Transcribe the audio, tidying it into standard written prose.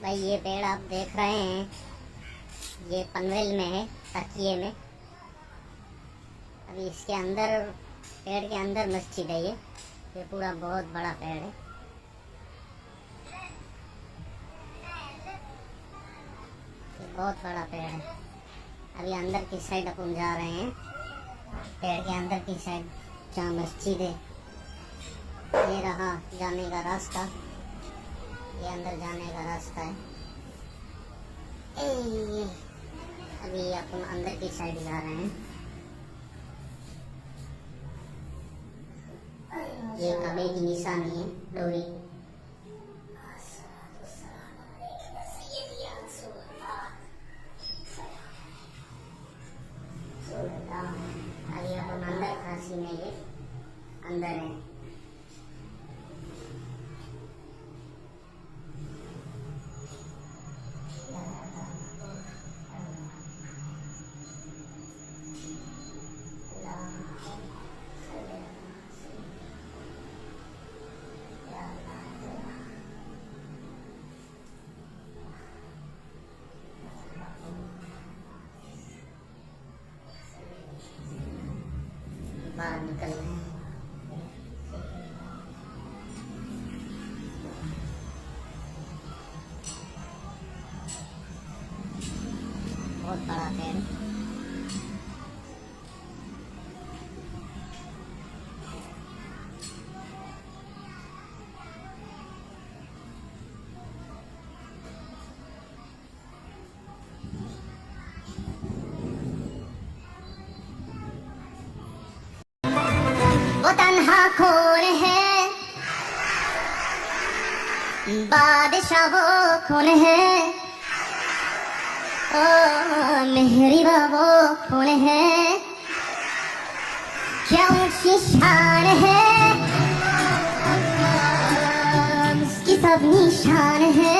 भाई ये पेड़ आप देख रहे हैं, ये पनवेल में है, तकिए में। अभी इसके अंदर, पेड़ के अंदर मस्जिद है। ये पूरा बहुत बड़ा पेड़ है। ये बहुत बड़ा पेड़ है। अभी अंदर की साइड अपन जा रहे हैं, पेड़ के अंदर की साइड जहाँ मस्जिद है। ये रहा जाने का रास्ता, ये अंदर जाने का रास्ता है। अभी अपन अंदर की साइड जा रहे हैं। ये कबे की निशानी है, डोरी। अभी अपन अंदर खांसी में, ये अंदर है। बाहर निकल रहे हैं। बहुत बड़ा पेड़। वो तन्हा खोर है, बादशाह वो कौन है? ओ मेहरीबा वो कौन है? क्या ऊंची शान है, उसकी सब निशान है।